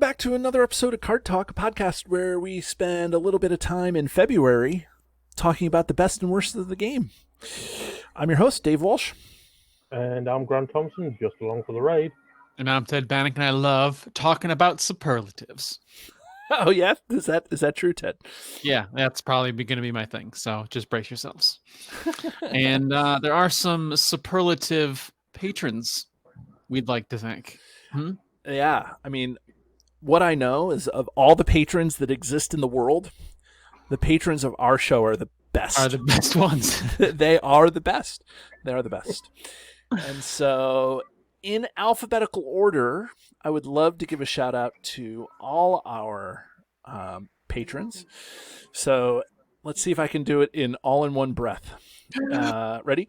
back to another episode of Card Talk, a podcast where we spend a little bit of time in February talking about the best and worst of the game. I'm your host, Dave Walsh. And I'm Grant Thompson, just along for the ride. And I'm Ted Bannock, and I love talking about superlatives. Oh, yeah? Is that true, Ted? Yeah, that's probably going to be my thing, so just brace yourselves. And there are some superlative patrons we'd like to thank. Yeah, I mean, what I know is of all the patrons that exist in the world, the patrons of our show are the best. Are the best ones. They are the best. They are the best. And so, in alphabetical order, I would love to give a shout out to all our patrons. So let's see if I can do it all in one breath. Ready?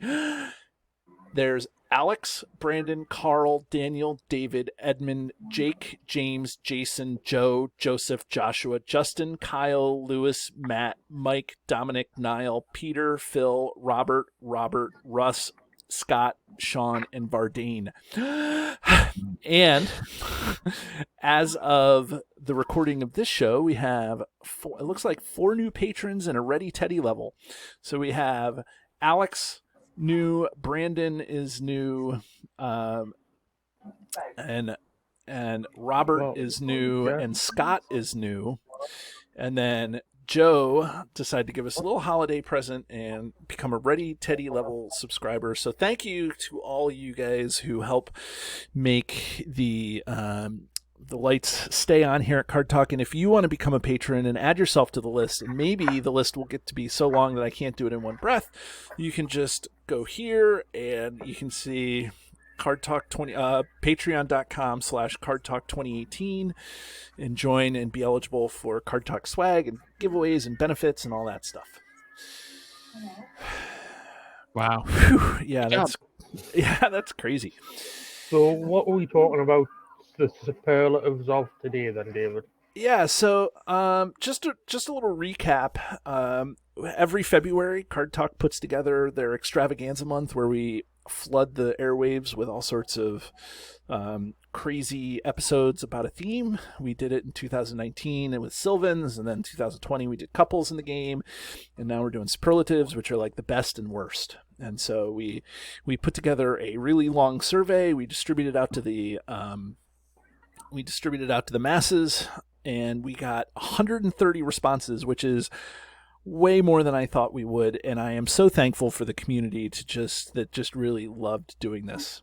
There's Alex, Brandon, Carl, Daniel, David, Edmund, Jake, James, Jason, Joe, Joseph, Joshua, Justin, Kyle, Lewis, Matt, Mike, Dominic, Niall, Peter, Phil, Robert, Russ, Scott, Sean, and Vardane. And as of the recording of this show, we have it looks like 4 new patrons and a Ready Teddy level. So we have Alex new, Brandon is new, and Robert is new, and Scott is new, and then Joe decided to give us a little holiday present and become a Ready Teddy level subscriber. So thank you to all you guys who help make the lights stay on here at Card Talk. And if you want to become a patron and add yourself to the list, and maybe the list will get to be so long that I can't do it in one breath, you can just go here and you can see Card Talk 20, patreon.com/Card Talk 2018, and join and be eligible for Card Talk swag and giveaways and benefits and all that stuff. Wow. Whew, that's crazy. So what are we talking about the superlatives of today then, David? Yeah, so just a little recap. Every February, Card Talk puts together their extravaganza month where we flood the airwaves with all sorts of crazy episodes about a theme. We did it in 2019 with Sylvans, and then 2020 we did couples in the game, and now we're doing superlatives, which are like the best and worst. And so we put together a really long survey. We distributed out to the masses, and we got 130 responses, which is way more than I thought we would, and I am so thankful for the community that just really loved doing this.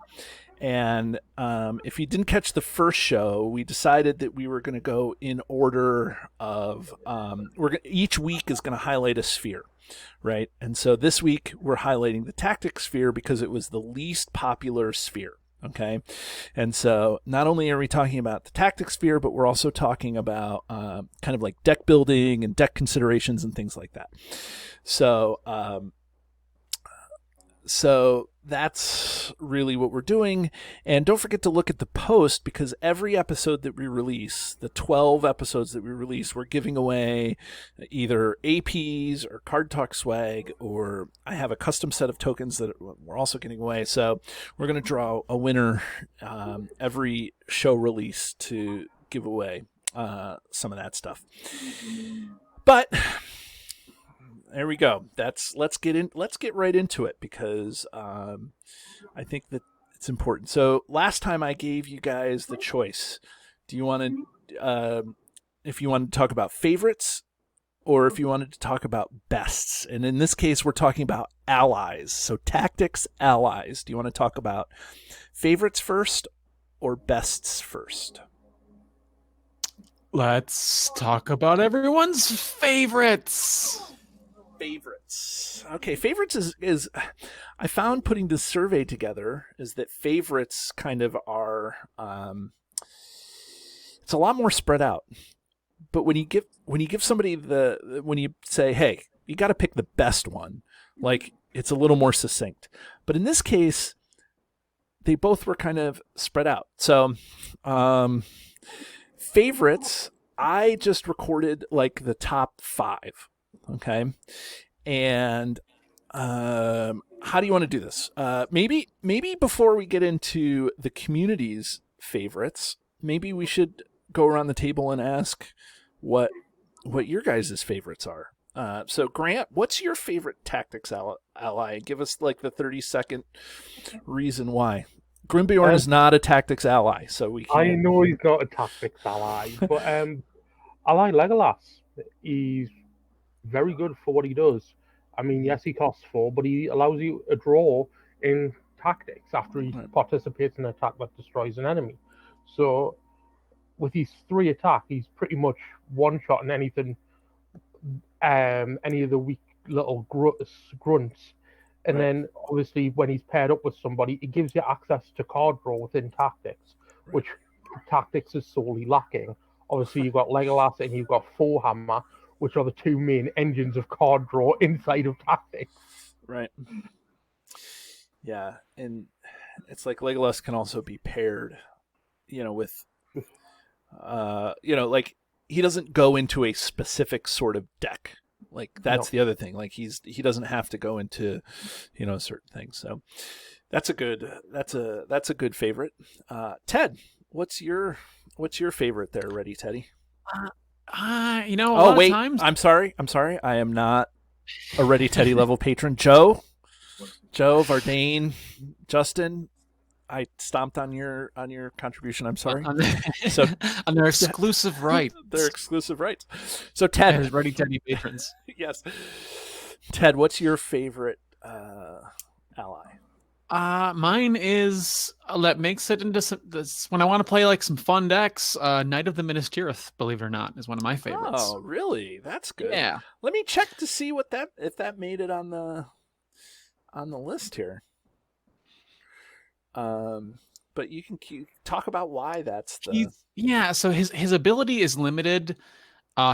And if you didn't catch the first show, we decided that we were going to go in order of each week is going to highlight a sphere, right? And so this week we're highlighting the tactic sphere because it was the least popular sphere. Okay, and so not only are we talking about the tactics sphere, but we're also talking about kind of like deck building and deck considerations and things like that. So that's really what we're doing. And don't forget to look at the post, because every episode that we release, the 12 episodes that we release, we're giving away either APs or Card Talk swag, or I have a custom set of tokens that we're also getting away. So we're going to draw a winner every show release to give away some of that stuff. But there we go. Let's get right into it, because I think that it's important. So last time I gave you guys the choice. Do you want to, if you want to talk about favorites, or if you wanted to talk about bests? And in this case, we're talking about allies. So tactics, allies. Do you want to talk about favorites first or bests first? Let's talk about everyone's favorites. Okay, favorites is I found putting this survey together is that favorites kind of are it's a lot more spread out. But when you give somebody when you say, hey, you got to pick the best one, like, it's a little more succinct. But in this case, they both were kind of spread out. So favorites, I just recorded like the top 5. Okay. And how do you want to do this? Maybe before we get into the community's favorites, maybe we should go around the table and ask what your guys' favorites are. So Grant, what's your favorite tactics ally? Give us like the 30-second reason why. Grimbjorn is not a tactics ally, so we can't. I know he's not a tactics ally, but I like Legolas. He's very good for what he does. I mean, yes, he costs 4, but he allows you a draw in tactics after he participates in an attack that destroys an enemy. So with his 3 attack, he's pretty much one-shotting anything, any of the weak little grunts. And then, obviously, when he's paired up with somebody, it gives you access to card draw within tactics, which tactics is sorely lacking. Obviously, you've got Legolas and you've got Forehammer, which are the 2 main engines of card draw inside of tactics. Right. Yeah, and it's like Legolas can also be paired, with, like he doesn't go into a specific sort of deck. Like that's the other thing. Like he doesn't have to go into, certain things. So that's a good favorite. Ted, what's your favorite there? Ready, Teddy? A lot of times. I'm sorry. I am not a Ready Teddy level patron. Joe, Vardain, Justin, I stomped on your contribution. I'm sorry. On their exclusive rights. Their exclusive rights. So Ted, as Ready Teddy patrons. Yes. Ted, what's your favorite ally? Mine is that makes it into this when I want to play like some fun decks. Knight of the Minas Tirith, believe it or not, is one of my favorites. Oh, really? That's good. Yeah. Let me check to see if that made it on the list here. But you can talk about why that's the. So his ability is limited.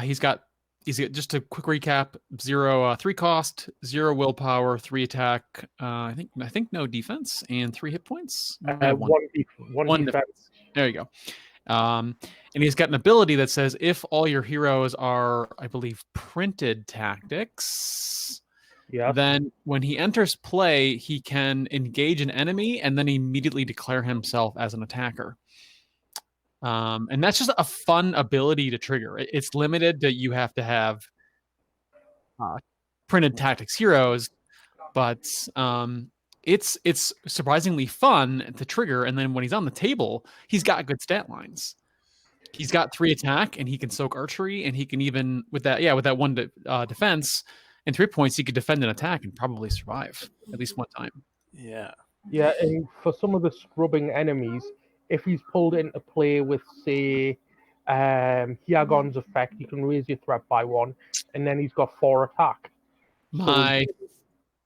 He's got just a quick recap: 0 3 cost, 0 willpower, 3 attack. I think no defense and 3 hit points. One defense. There you go. And he's got an ability that says if all your heroes are, I believe, printed tactics. Yeah. Then when he enters play, he can engage an enemy and then immediately declare himself as an attacker. And that's just a fun ability to trigger. It's limited that you have to have printed tactics heroes, but it's surprisingly fun to trigger. And then when he's on the table, he's got good stat lines. He's got 3 attack and he can soak archery, and he can even with that 1 defense. And 3 points, he could defend an attack and probably survive at least one time. Yeah. Yeah, and for some of the scrubbing enemies, if he's pulled into play with, say, Hiagon's effect, he can raise your threat by 1, and then he's got 4 attack. My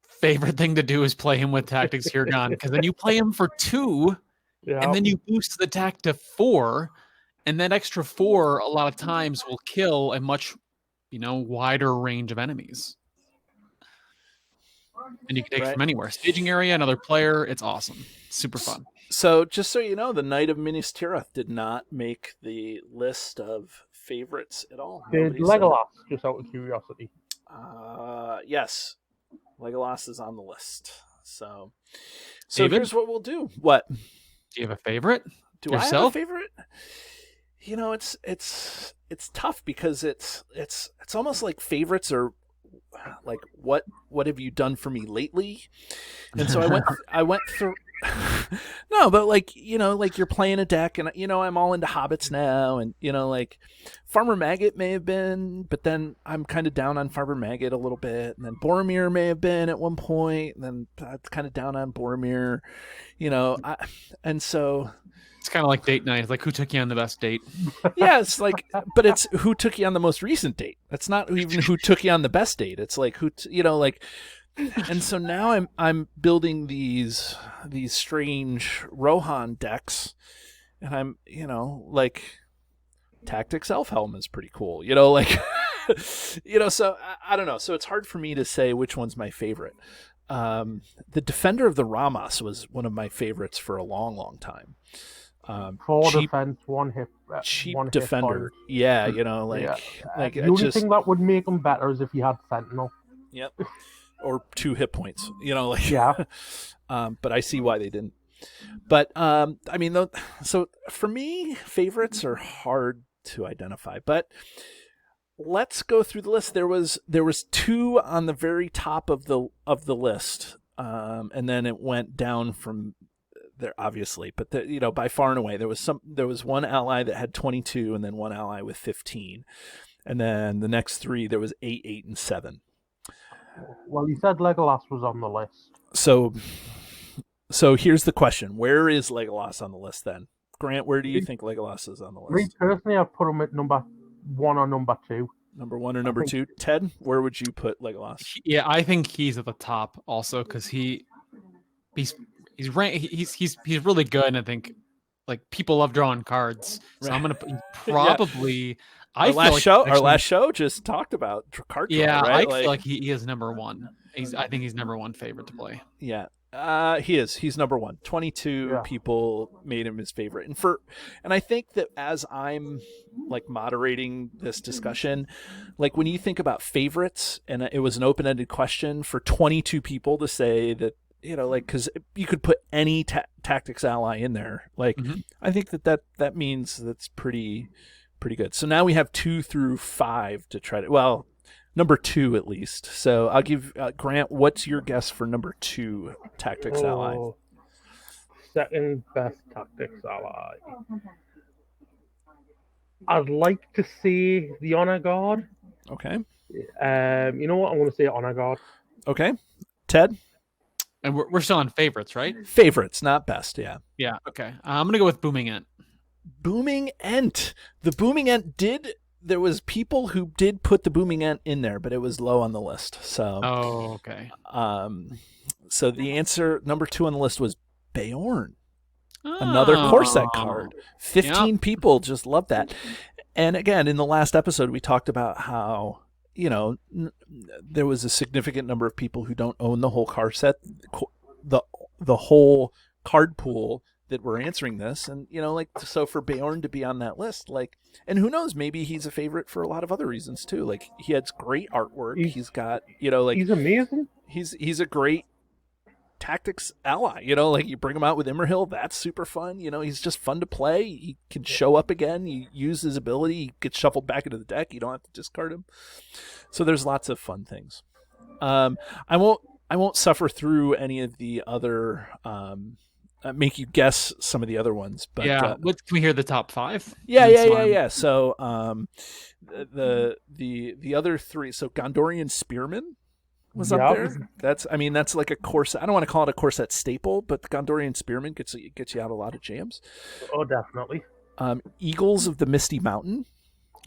favorite thing to do is play him with Tactics Hiagon, because then you play him for 2, and then you boost the attack to 4, and that extra 4 a lot of times will kill a much wider range of enemies. And you can take it from anywhere. Staging area, another player. It's awesome. Super fun. So just so you know, the Knight of Minas Tirith did not make the list of favorites at all. Did Legolas, just out of curiosity? Yes. Legolas is on the list. So David? Here's what we'll do. What? Do you have a favorite? Do yourself? I have a favorite? It's tough because it's almost like favorites are like what have you done for me lately? And so I went through no, but like you're playing a deck, and I'm all into hobbits now, and like Farmer Maggot may have been, but then I'm kind of down on Farmer Maggot a little bit, and then Boromir may have been at one point, and then I'm kind of down on Boromir, and so it's kind of like date night. It's like who took you on the best date? Yeah, it's like, but it's who took you on the most recent date. That's not even who took you on the best date. It's like and so now I'm building these strange Rohan decks, and I'm like Tactics Elfhelm is pretty cool. So I don't know. So it's hard for me to say which one's my favorite. The Defender of the Ramos was one of my favorites for a long, long time. 4 defense, 1 hit, cheap 1 defender. Yeah, the only thing that would make him better is if he had Sentinel. Yep. Or 2 hit points. Yeah. But I see why they didn't. But I mean, so for me, favorites are hard to identify. But let's go through the list. There was 2 on the very top of the list, and then it went down from there, obviously. But by far and away, there was one ally that had 22, and then one ally with 15, and then the next 3 there was 8, 8, and 7. Well, you said Legolas was on the list. So here's the question: where is Legolas on the list then? Grant, where do you think Legolas is on the Me list? personally, I'd put him at number 1 or number 2. Number 1 or number 2? Ted, where would you put Legolas? Yeah, I think he's at the top also because he's really good. And I think like people love drawing cards, so I'm gonna probably. Our last show just talked about card draw. Yeah, right? I feel like he is number 1. I think he's number 1 favorite to play. Yeah. He is. He's number 1. 22 people made him his favorite. And I think that as I'm like moderating this discussion, like when you think about favorites, and it was an open-ended question for 22 people to say that, like, because you could put any tactics ally in there. Like, I think that means that's pretty good. So now we have 2 through 5 to try to, number 2 at least. So I'll give Grant, what's your guess for number 2 tactics ally? Second best tactics ally. I'd like to say the Honor Guard. Okay. You know what? I'm going to say Honor Guard. Okay. Ted? And we're still on favorites, right? Favorites, not best, yeah. Yeah, okay. I'm going to go with Booming Ent. Booming Ent. The Booming Ent there was people who did put the Booming Ent in there, but it was low on the list. So okay. So the answer, number 2 on the list, was Beorn. Another core set card. 15 people just love that. And again, in the last episode, we talked about how, there was a significant number of people who don't own the whole card set, the whole card pool that were answering this. And, so for Beorn to be on that list, like, and who knows, maybe he's a favorite for a lot of other reasons too. Like, he has great artwork. He's got, he's amazing. He's a great tactics ally. Like, you bring him out with Immerhill, that's super fun. He's just fun to play. He can show up again. You use his ability, he gets shuffled back into the deck. You don't have to discard him. So there's lots of fun things. I won't suffer through any of the other make you guess some of the other ones, but can we hear the top 5? Yeah. So the other 3, so Gondorian Spearman was up there. That's like a core set. I don't want to call it a core set staple, but the Gondorian Spearman gets you out a lot of jams. Oh, definitely. Eagles of the Misty Mountain.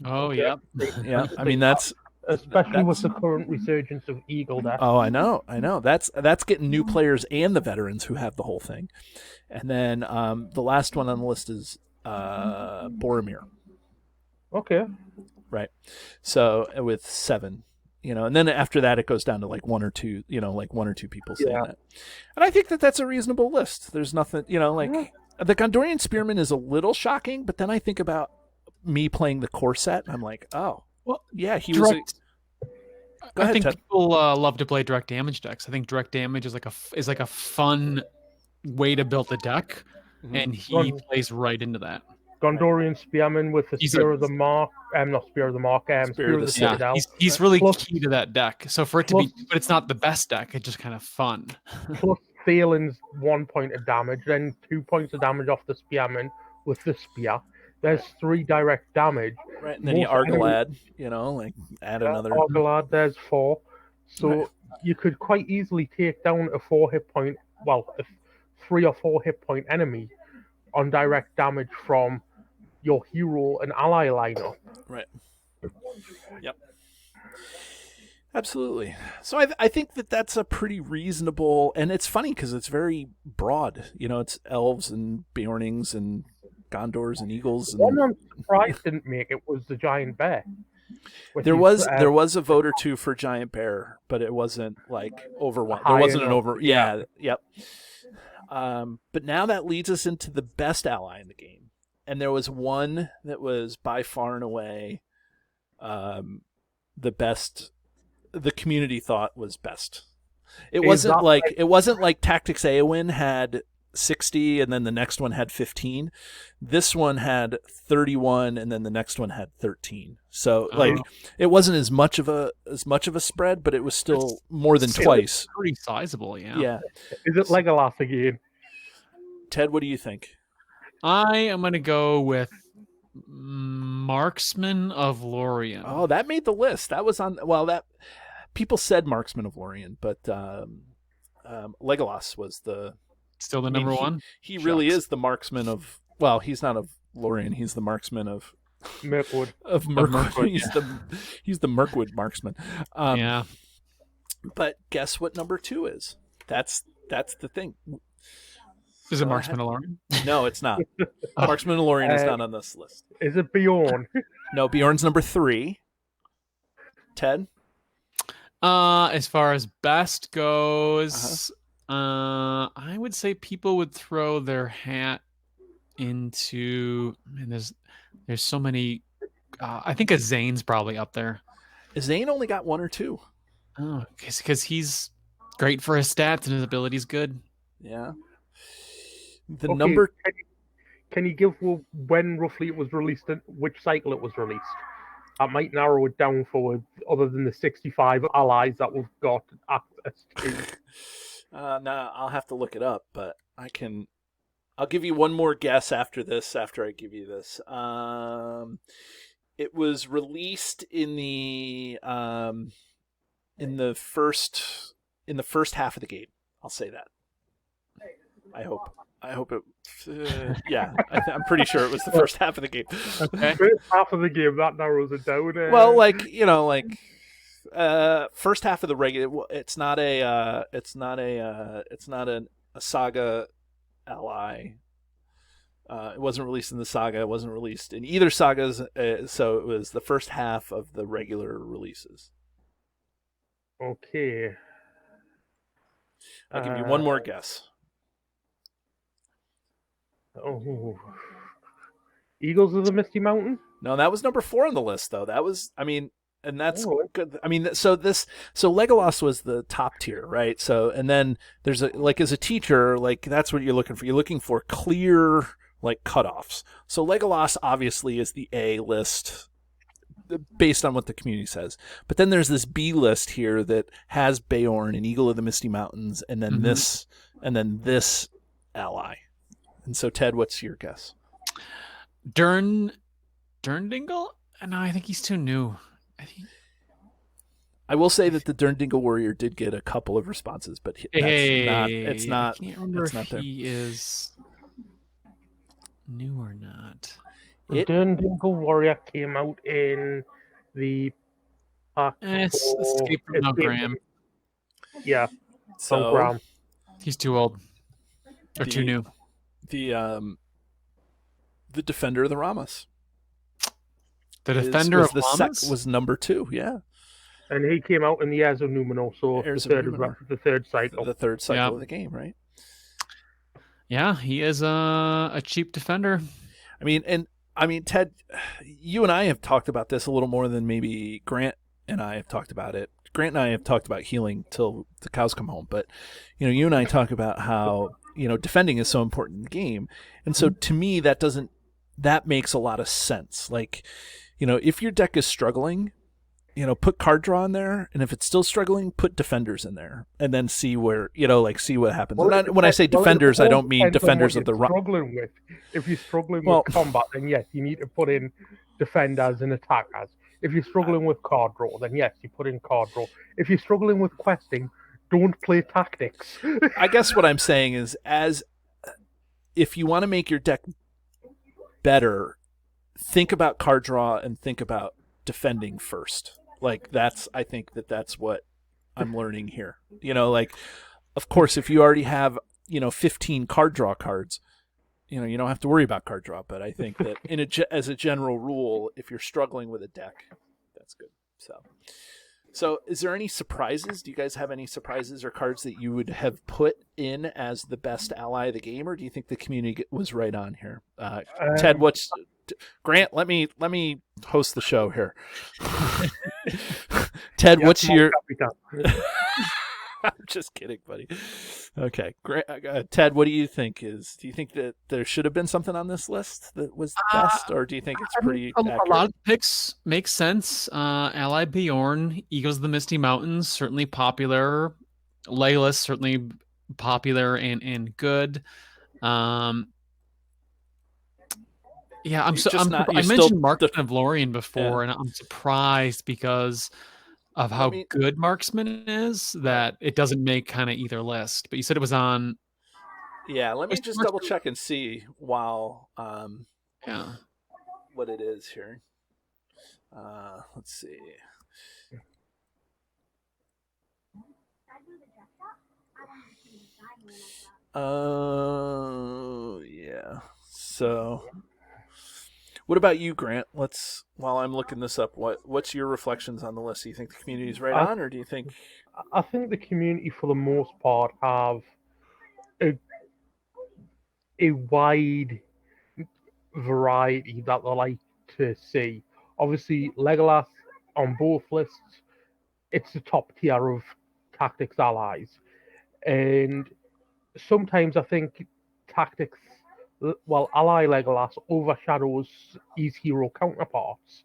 Oh, yeah. Yeah, that's especially with the current resurgence of Eagle Death. Oh, I know. That's getting new players and the veterans who have the whole thing. And then the last one on the list is Boromir. Okay. Right. So with 7, and then after that it goes down to like 1 or 2, like 1 or 2 people saying that. And I think that that's a reasonable list. There's nothing, the Gondorian Spearman is a little shocking, but then I think about me playing the core set, and I'm like, oh, well, yeah, he was. I think people love to play direct damage decks. I think direct damage is like a fun way to build a deck, and he plays right into that. Gondorian Spearman with the Spear of the Mark, not Spear of the Mark, Spear of the Citadel. He's really key to that deck. So for it to be, but it's not the best deck. It's just kind of fun. Plus Phelan's 1 point of damage, then 2 points of damage off the Spearman with the Spear. There's 3 direct damage. Right, and then you Argalad, add another. Argalad, there's 4. So you could quite easily take down a 4 hit point, a 3 or 4 hit point enemy on direct damage from your hero and ally lineup. Right. Yep. Absolutely. So I think that's a pretty reasonable, and it's funny because it's very broad. It's elves and Beornings and Gondors and Eagles. And... One I'm surprised didn't make it was the Giant Bear. There was a vote or 2 for Giant Bear, but it wasn't like overwhelming. There wasn't an over. Yeah. Yep. But now that leads us into the best ally in the game, and there was one that was by far and away the best. The community thought was best. It wasn't like Tactics Eowyn had 60, and then the next one had 15. This one had 31, and then the next one had 13. So it wasn't as much of a spread, but it was still more than twice. Pretty sizable, yeah. Yeah. Is it Legolas again? Ted, what do you think? I am going to go with Marksman of Lorien. Oh, that made the list. That was on. Well, that people said Marksman of Lorien, but Legolas was still the number one. He really is the marksman of. Well, he's not of Lorien. He's the marksman of Mirkwood. Mirkwood. He's the Mirkwood marksman. Yeah. But guess what number 2 is? That's the thing. Is it Marksman of Lorien? No, it's not. Marksman of Lorien is not on this list. Is it Bjorn? No, Bjorn's number 3. Ted? As far as best goes, I would say people would throw their hat into. Man, there's so many. I think a Zane's probably up there. Zane only got 1 or 2. Oh, because he's great for his stats and his ability's good. Yeah. The number. Can you give when roughly it was released and which cycle it was released? That might narrow it down for other than the 65 allies that we've got access to. Nah, I'll have to look it up, but I'll give you one more guess after this. After I give you this, it was released in the first half of the game. I'll say that. I hope it. Yeah, I'm pretty sure it was the first half of the game. Okay. First half of the game, that narrows it down. Well, first half of the regular. It's not a saga ally. It wasn't released in the saga. It wasn't released in either sagas. So it was the first half of the regular releases. Okay. I'll give you one more guess. Oh, Eagles of the Misty Mountain? No, that was number 4 on the list, though. That was, and that's good. I mean, so Legolas was the top tier, right? So, and then there's as a teacher, that's what you're looking for. You're looking for clear, cutoffs. So Legolas obviously is the A list based on what the community says. But then there's this B list here that has Beorn and Eagle of the Misty Mountains, and then this ally. And so, Ted, what's your guess? Durndingle? No, I think he's too new. I will say that the Durndingle Warrior did get a couple of responses, but it's not. I can't remember it's not if there. he is new or not. Durndingle Warrior came out in the Escape from Graham. Yeah, so Graham. He's too old or too new. The Defender of the Ramas. The Defender of the Ramas was number 2. Yeah, and he came out in the Heirs of Numenor, so the third cycle. The third cycle of the game, right? Yeah, he is a cheap defender. I mean, Ted, you and I have talked about this a little more than maybe Grant and I have talked about it. Grant and I have talked about healing till the cows come home, but you and I talk about how defending is so important in the game, and so to me that makes a lot of sense. If your deck is struggling, put card draw in there, and if it's still struggling, put defenders in there, and then see where see what happens. When I say defenders, I don't mean defenders of the struggling with. If you're struggling with combat, then yes, you need to put in defenders and attackers. If you're struggling with card draw, then yes, you put in card draw. If you're struggling with questing, don't play tactics. I guess what I'm saying is, if you want to make your deck better, think about card draw and think about defending first. I think that's what I'm learning here. Of course, if you already have 15 card draw cards, you don't have to worry about card draw. But I think that as a general rule, if you're struggling with a deck, that's good. So is there any surprises? Do you guys have any surprises or cards that you would have put in as the best ally of the game, or do you think the community was right on here? Ted, Grant? Let me host the show here. Ted, what's your? I'm just kidding, buddy. Okay, great. Ted, what do you think? Do you think that there should have been something on this list that was best, or do you think it's I mean, pretty a accurate? lot of the picks make sense. Ally Bjorn, Eagles of the Misty Mountains, certainly popular. Legolas, certainly popular and good. Yeah, I mentioned Marksman of Lorien before, and I'm surprised because of how good Marksman is that it doesn't make kind of either list. But you said it was on. Yeah, let me just double check and see while what it is here. Let's see. Yeah. So, what about you, Grant? While I'm looking this up, what's your reflections on the list? Do you think the community's right on, or do you think? I think the community, for the most part, have a wide variety that they like to see. Obviously, Legolas on both lists, it's the top tier of tactics allies, and sometimes I think tactics, ally Legolas overshadows his hero counterparts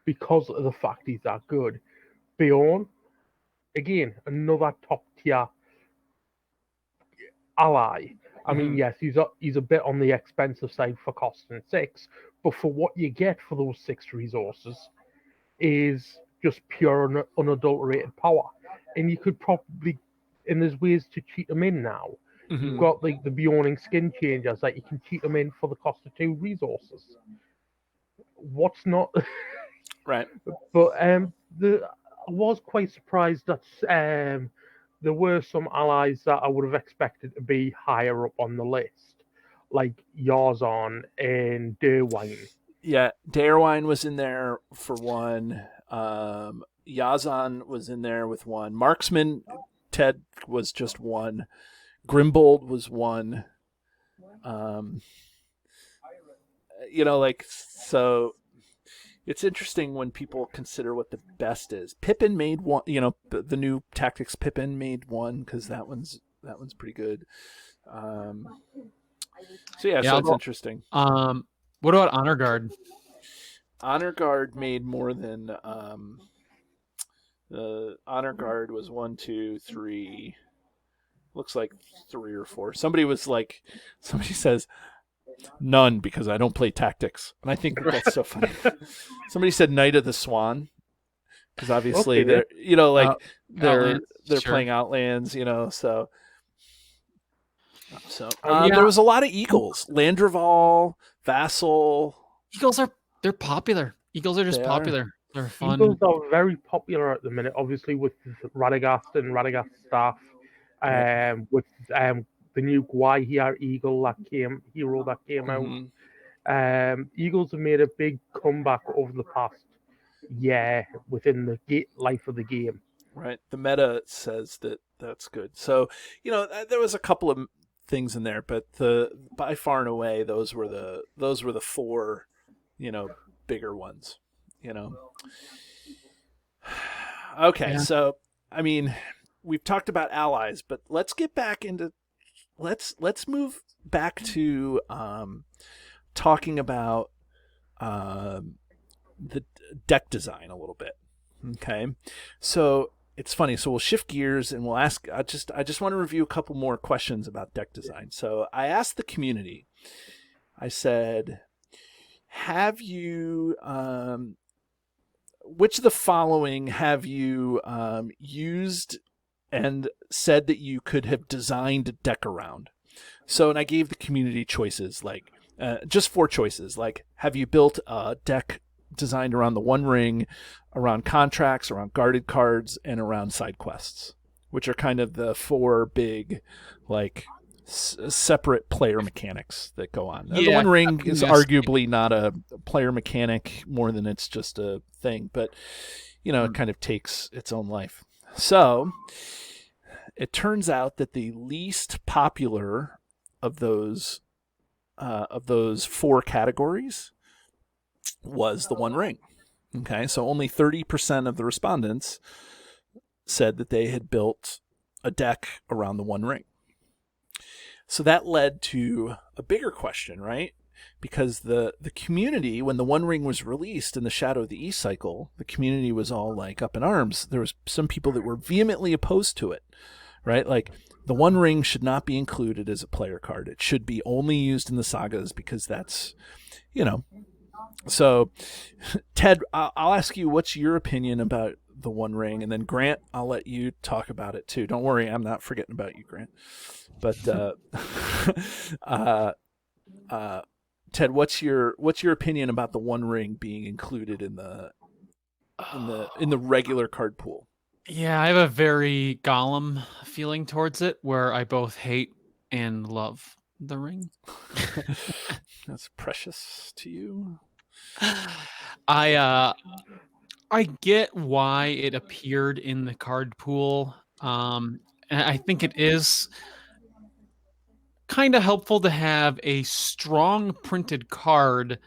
because of the fact he's that good. Bjorn, again, another top tier ally. I mean, yes, he's a bit on the expensive side for costing 6, but for what you get for those 6 resources is just pure unadulterated power. And you could probably, and there's ways to cheat them in now. You've got like the Bjorning skin changers that you can cheat them in for the cost of 2 resources. What's not right? But I was quite surprised that there were some allies that I would have expected to be higher up on the list, like Yarzon and Derwine. Yeah, Derwine was in there for 1. Yazan was in there with 1. Marksman, Ted was just 1. Grimbold was 1. So it's interesting when people consider what the best is. Pippin made 1. The new tactics Pippin made 1 because that one's pretty good. So it's interesting. What about Honor Guard? Honor Guard made more than the Honor Guard was 1, 2, 3. Looks like 3 or 4. Somebody says none because I don't play tactics, and I think that's so funny. Somebody said Knight of the Swan because obviously they're playing Outlands, so. There was a lot of Eagles. Landreval, Vassal. Eagles they're popular. Eagles are just popular. They're fun. Eagles are very popular at the minute, obviously with Radagast and Radagast staff. With the new Gwai hero that came out. Eagles have made a big comeback over the past year within the life of the game. Right. The meta says that's good. So, there was a couple of things in there, but by far and away those were the 4, bigger ones, Okay, so I mean, we've talked about allies, but let's get back into let's move back to talking about the deck design a little bit. Okay, so it's funny. So we'll shift gears and we'll ask. I just want to review a couple more questions about deck design. So I asked the community. I said, "Have you which of the following have you used and said that you could have designed a deck around?" So, and I gave the community choices, like just 4 choices, like have you built a deck designed around the One Ring, around contracts, around guarded cards, and around side quests, which are kind of the 4 big, like separate player mechanics that go on. The One Ring is arguably not a player mechanic more than it's just a thing, but it kind of takes its own life. So it turns out that the least popular of those 4 categories was the One Ring. Okay, so only 30% of the respondents said that they had built a deck around the One Ring. So that led to a bigger question, right? Because the community, when the One Ring was released in the Shadow of the East cycle, the community was all like up in arms. There was some people that were vehemently opposed to it, right? Like the One Ring should not be included as a player card. It should be only used in the sagas because that's, you know. So, Ted, I'll ask you, what's your opinion about the One Ring, and then Grant, I'll let you talk about it too. Don't worry, I'm not forgetting about you, Grant. But Ted, what's your opinion about the One Ring being included in the regular card pool? Yeah, I have a very Gollum feeling towards it, where I both hate and love the ring. That's precious to you. I get why it appeared in the card pool. And I think it is kind of helpful to have a strong printed card.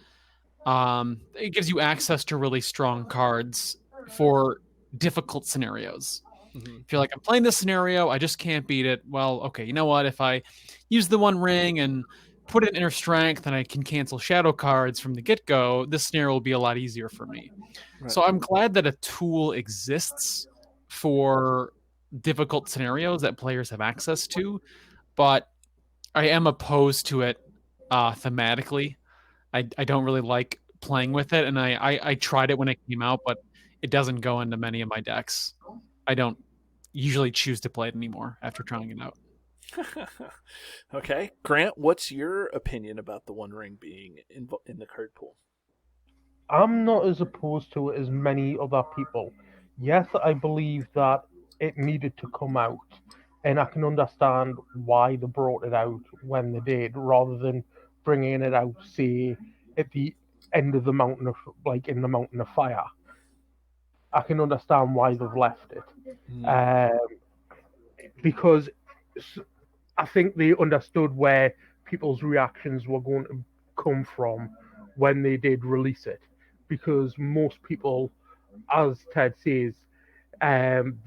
It gives you access to really strong cards for difficult scenarios. If you're like, I'm playing this scenario, I just can't beat it. Well, okay, you know what? If I use the One Ring and put it in Inner Strength and I can cancel shadow cards from the get-go, this scenario will be a lot easier for me. Right. So I'm glad that a tool exists for difficult scenarios that players have access to, but I am opposed to it thematically. I don't really like playing with it, and I tried it when it came out, but it doesn't go into many of my decks. I don't usually choose to play it anymore after trying it out. Okay, Grant, what's your opinion about the One Ring being in the card pool? I'm not as opposed to it as many other people. Yes, I believe that it needed to come out, and I can understand why they brought it out when they did, rather than bringing it out, say, at the end of the mountain of, like in the Mountain of Fire. I can understand why they've left it, because I think they understood where people's reactions were going to come from when they did release it, because most people, as Ted says, um,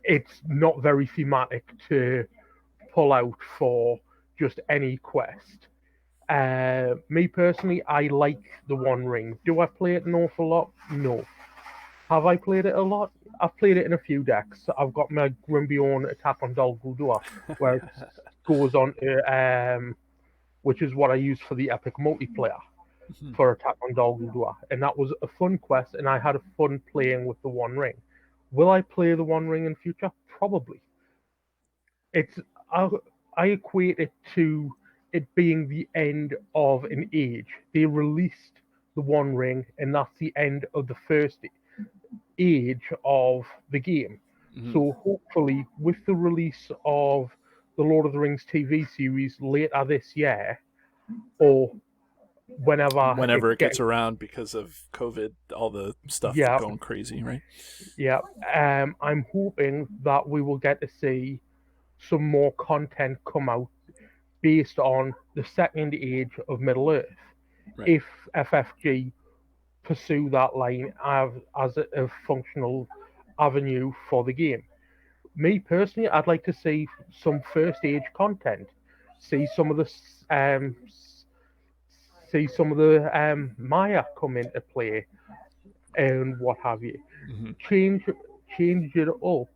it's not very thematic to pull out for just any quest. Me personally, I like the One Ring. Do I play it an awful lot? No. Have I played it a lot? I've played it in a few decks. I've got my Grimbiorn Attack on Dol Guldur, where it goes on to, which is what I use for the epic multiplayer for Attack on Dol Guldur. And that was a fun quest, and I had a fun playing with the One Ring. Will I play the One Ring in future? Probably. It's I equate it to it being the end of an age. They released the One Ring, and that's the end of the first age of the game. So hopefully, with the release of the Lord of the Rings TV series later this year, or whenever it gets around, because of COVID, all the stuff going crazy, right? Yeah. I'm hoping that we will get to see some more content come out based on the second age of Middle Earth. Right. If FFG pursue that line as a functional avenue for the game. Me personally, I'd like to see some first age content. See some of the Maya come into play and what have you. Change it up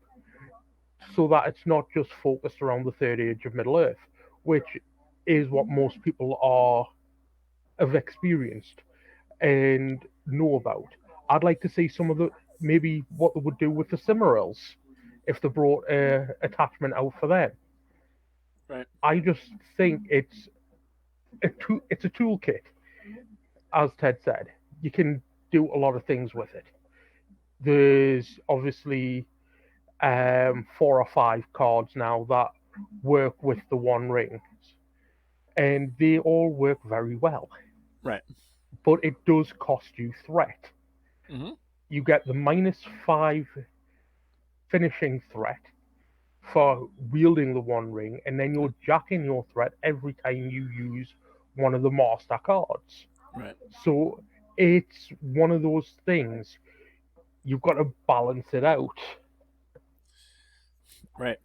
so that it's not just focused around the third age of Middle Earth, which is what most people have experienced and know about. I'd like to see some of the maybe what they would do with the Cimmerils if they brought a attachment out for them. Right. I just think it's a toolkit, as Ted said. You can do a lot of things with it. There's obviously 4 or 5 cards now that work with the One Ring, and they all work very well. Right. But it does cost you threat. You get the -5 finishing threat for wielding the One Ring, and then you're jacking your threat every time you use one of the master cards. Right. So it's one of those things. You've got to balance it out. Right.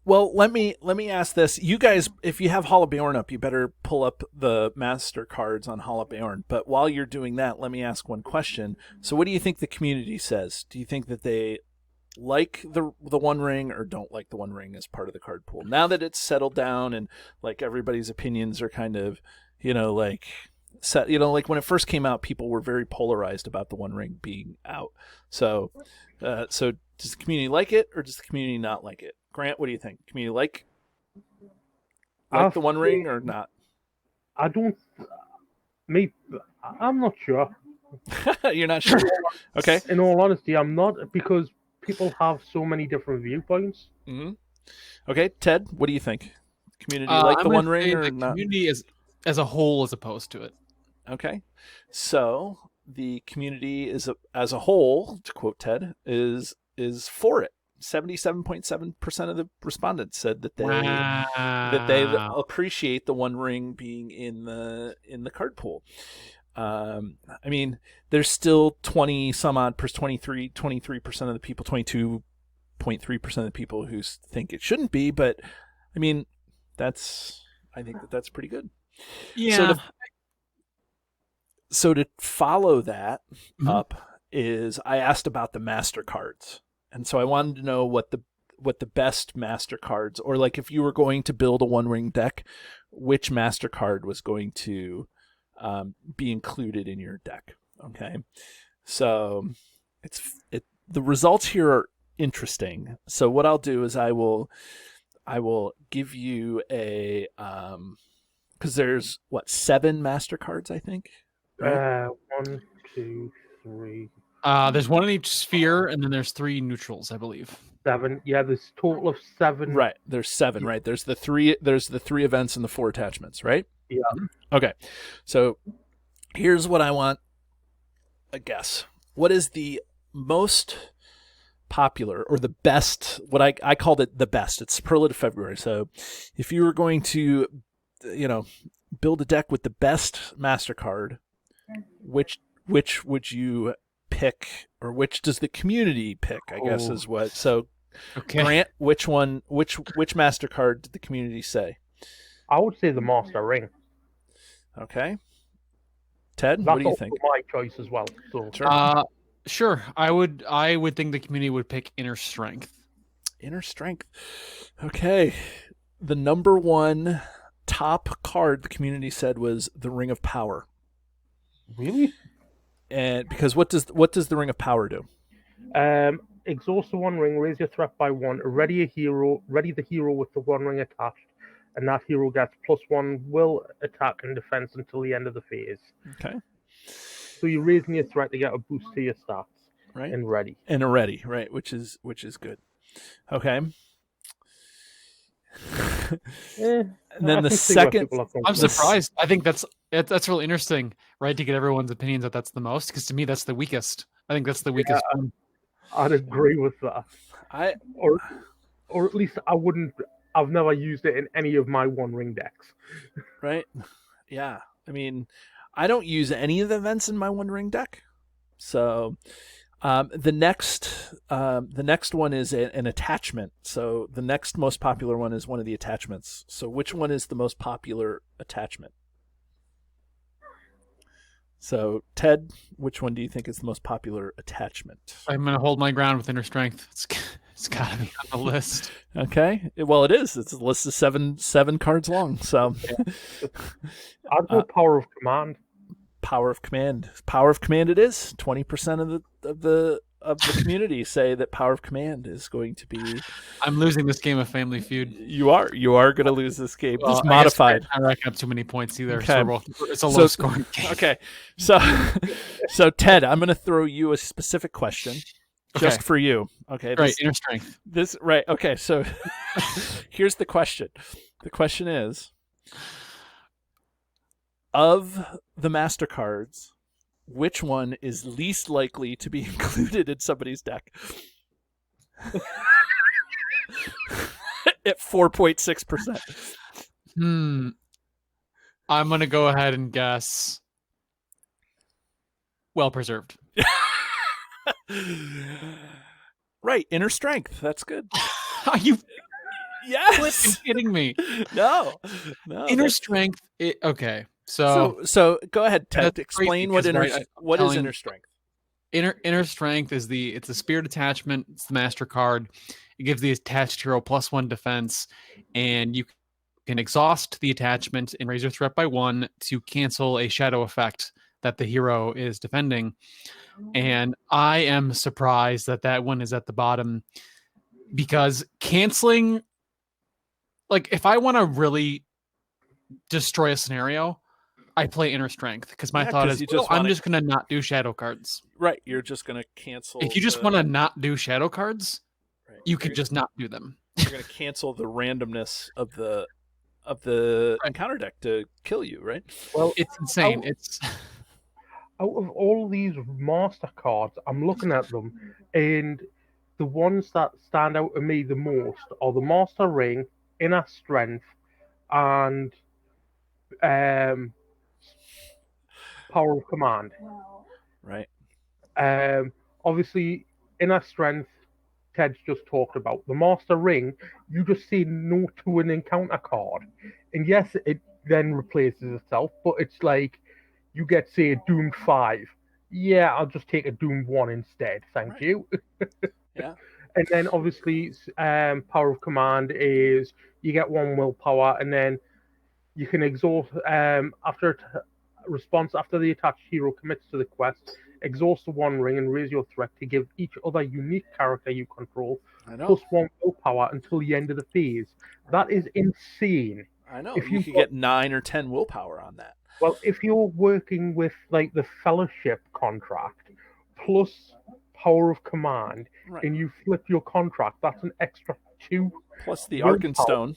Well, let me ask this. You guys, if you have Hall of Bjorn up, you better pull up the master cards on Hall of Bjorn. But while you're doing that, let me ask one question. So what do you think the community says? Do you think that they like the One Ring or don't like the One Ring as part of the card pool? Now that it's settled down and like everybody's opinions are kind of, like set, like when it first came out, people were very polarized about the One Ring being out. So does the community like it or does the community not like it? Grant, what do you think? Community like the One Ring or not? I don't. I'm not sure. You're not sure. Okay. In all honesty, I'm not, because people have so many different viewpoints. Mm-hmm. Okay, Ted, what do you think? Community like the One Ring or the not? community is as a whole as opposed to it. Okay, so the community is as a whole, to quote Ted, is for it. 77.7% of the respondents said that they appreciate the One Ring being in the card pool. I mean, there's still 20 some odd, 23% of the people, 22.3% of the people who think it shouldn't be. But I mean, I think that's pretty good. Yeah. So to follow that up is I asked about the master cards. And so I wanted to know what the best master cards, or like if you were going to build a One Ring deck, which master card was going to be included in your deck. Okay, so the results here are interesting. So what I'll do is I will give you a because there's 7 master cards, I think. Right? 1, 2, 3. There's one in each sphere, and then there's 3 neutrals, I believe. 7. Yeah, there's a total of 7. Right. There's 7. Right. There's the 3 events and the 4 attachments. Right. Yeah. Okay. So here's what I want a guess. What is the most popular or the best? What I called it the best. It's Superlative February. So if you were going to, build a deck with the best MasterCard, which would you pick, or which does the community pick? I guess is what. So, okay. Grant, which MasterCard did the community say? I would say the Master Ring. Okay. Ted, That's what do you think? my choice as well. So. Sure. I would think the community would pick Inner Strength. Inner Strength. Okay. The number one top card the community said was the Ring of Power. Really? And because what does the Ring of Power do? Exhaust the One Ring, raise your threat by 1, ready the hero with the One Ring attached, and that hero gets +1 will attack and defense until the end of the phase. Okay. So you're raising your threat to get a boost to your stats. Right. And ready. Right, which is good. Okay. And then the second, I'm surprised. I think that's really interesting, right? To get everyone's opinions that's the most, because to me that's the weakest. I think that's the weakest one. I'd agree with that. Or at least I've never used it in any of my One Ring decks. Right? Yeah. I mean, I don't use any of the events in my One Ring deck. So the next one is an attachment. So the next most popular one is one of the attachments. So which one is the most popular attachment? So Ted, which one do you think is the most popular attachment? I'm going to hold my ground with Inner Strength. It's got to be on the list. Okay. Well, it is. It's a list of seven cards long. So I'd go Power of Command. Power of Command. Power of Command it is. 20% of the community say that Power of Command is going to be. I'm losing this game of Family Feud. You are going to lose this game. Well, it's modified. I rack up too many points either. Okay. So it's a low scoring game. Okay. So Ted, I'm going to throw you a specific question just for you. Okay. Right. Inner Strength. Right. Okay. So here's the question. The question is, of the MasterCards, which one is least likely to be included in somebody's deck? At 4.6%. I'm going to go ahead and guess Well Preserved. Right, Inner Strength. That's good. Are you Yes. kidding me? No. Inner that's- strength. Okay, so So go ahead, Ted. that's Explain crazy what because, what is inner strength. Inner strength is it's the spirit attachment. It's the master card. It gives the attached hero +1 defense, and you can exhaust the attachment and raise your threat by 1 to cancel a shadow effect that the hero is defending. And I am surprised that one is at the bottom, because canceling, like, if I want to really destroy a scenario, I play inner strength, because my thought is, I'm just going to not do shadow cards. Right, you're just going to cancel. If you just want to not do shadow cards, right, you can just not do them. You're going to cancel the randomness of the encounter deck to kill you, right? Well, it's insane. Out of all these master cards, I'm looking at them, and the ones that stand out to me the most are the Master Ring, Inner Strength, and Power of Command. Right. Obviously, Inner Strength, Ted's just talked about. The Master Ring, you just say no to an encounter card. And yes, it then replaces itself, but it's like you get, say, a Doomed 5. Yeah, I'll just take a Doomed 1 instead. Thank you. Yeah. And then obviously, Power of Command is you get 1 willpower, and then you can exhaust response after the attached hero commits to the quest. Exhaust the 1 ring and raise your threat to give each other unique character you control +1 willpower until the end of the phase. That is insane. I know. If you could get 9 or 10 willpower on that. Well, if you're working with like the Fellowship contract plus Power of Command, and you flip your contract, that's an extra 2. Plus the Arkenstone.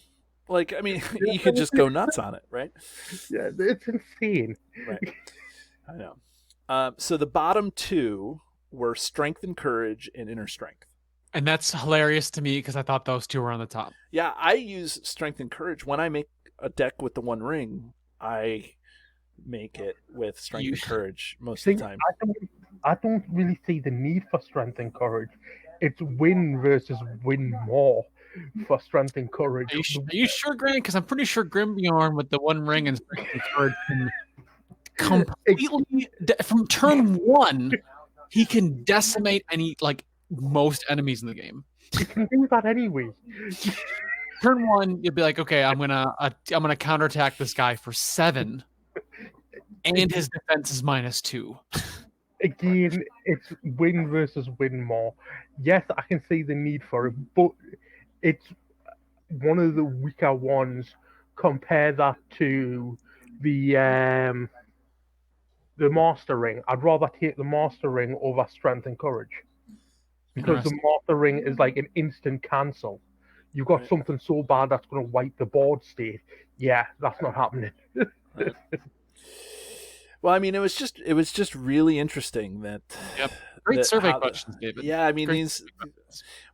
Like, I mean, you could just go nuts on it, right? Yeah, it's insane. Right. I know. So the bottom 2 were Strength and Courage and Inner Strength. And that's hilarious to me, because I thought those 2 were on the top. Yeah, I use Strength and Courage. When I make a deck with the 1 ring, I make it with Strength and Courage most of the time. I don't really see the need for Strength and Courage. It's win versus win more for Strength and Courage. Are you sure, Grant? Because I'm pretty sure Grimbjorn with the 1 ring and Strength and Courage can completely, from turn 1, he can decimate most enemies in the game. He can do that anyway. Turn 1, you'll be like, okay, I'm gonna counterattack this guy for 7, and his defense is -2. Again, it's win versus win more. Yes, I can see the need for it, but it's one of the weaker ones. Compare that to the Master Ring. I'd rather take the Master Ring over Strength and Courage, because the Master Ring is like an instant cancel. You've got something so bad that's going to wipe the board state. Yeah, that's not happening. Right. Well, I mean, it was just really interesting that. Yep. Great survey questions, David. Yeah, I mean,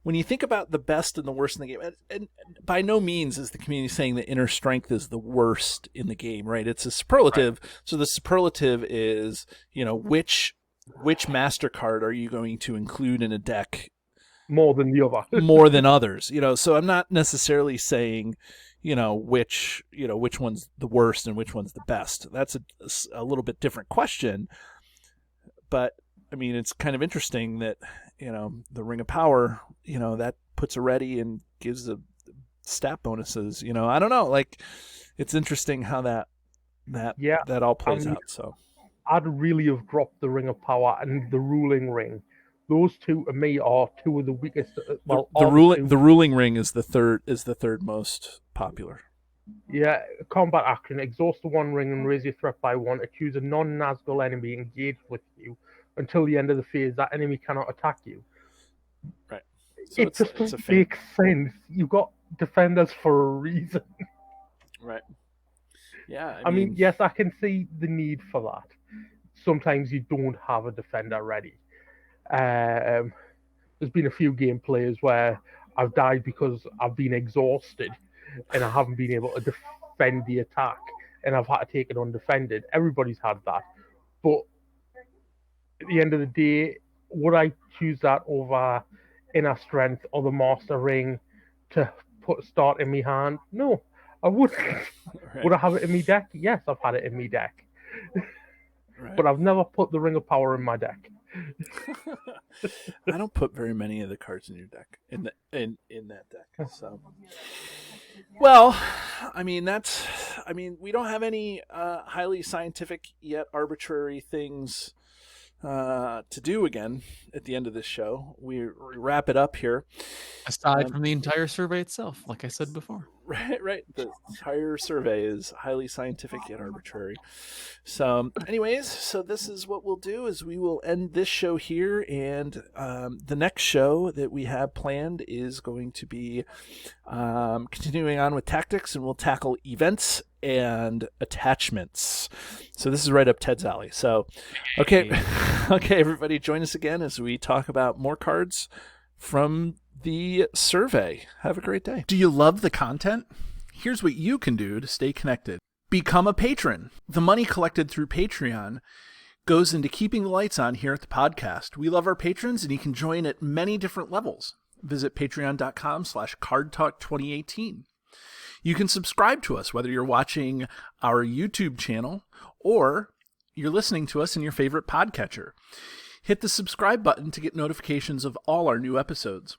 when you think about the best and the worst in the game, and by no means is the community saying that Inner Strength is the worst in the game, right? It's a superlative. Right. So the superlative is, which master card are you going to include in a deck more than the other, more than others? So I'm not necessarily saying, which one's the worst and which one's the best. That's a little bit different question. But I mean, it's kind of interesting that, the Ring of Power, that puts a ready and gives the stat bonuses. I don't know. Like, it's interesting how that all plays out. So I'd really have dropped the Ring of Power and the Ruling Ring. Those 2 to me are 2 of the weakest. Well, the ruling ring is the third most popular. Yeah, combat action. Exhaust the 1 ring and raise your threat by 1. Choose a non-Nazgul enemy engaged with you until the end of the phase. That enemy cannot attack you. Right. So it just doesn't make sense. You've got defenders for a reason. Right. Yeah. I mean, yes, I can see the need for that. Sometimes you don't have a defender ready. There's been a few gameplays where I've died because I've been exhausted and I haven't been able to defend the attack, and I've had to take it undefended. Everybody's had that. But at the end of the day, would I choose that over Inner Strength or the Master Ring to start in my hand. No, I wouldn't. Right. Would I have it in my deck? Yes, I've had it in my deck. Right. But I've never put the Ring of Power in my deck. I don't put very many of the cards in your deck in that deck. So, well, I mean we don't have any highly scientific yet arbitrary things to do again at the end of this show. We wrap it up here. Aside from the entire survey itself, like I said before. Right. The entire survey is highly scientific yet arbitrary. So, anyways, so this is what we'll do: is we will end this show here, and the next show that we have planned is going to be continuing on with tactics, and we'll tackle events and attachments. So this is right up Ted's alley. So, okay, okay, everybody, join us again as we talk about more cards from the survey. Have a great day. Do you love the content? Here's what you can do to stay connected. Become a patron. The money collected through Patreon goes into keeping the lights on here at the podcast. We love our patrons, and you can join at many different levels. Visit patreon.com/cardtalk2018. You can subscribe to us, whether you're watching our YouTube channel or you're listening to us in your favorite podcatcher. Hit the subscribe button to get notifications of all our new episodes.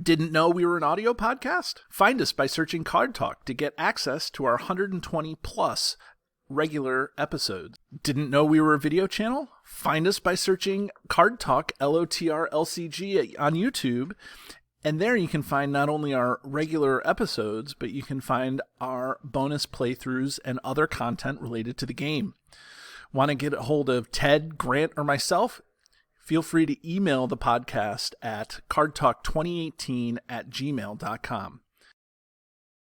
Didn't know we were an audio podcast? Find us by searching Card Talk to get access to our 120 plus regular episodes. Didn't know we were a video channel? Find us by searching Card Talk LOTR LCG on YouTube. And there you can find not only our regular episodes, but you can find our bonus playthroughs and other content related to the game. Want to get a hold of Ted, Grant, or myself? Feel free to email the podcast at cardtalk2018@gmail.com.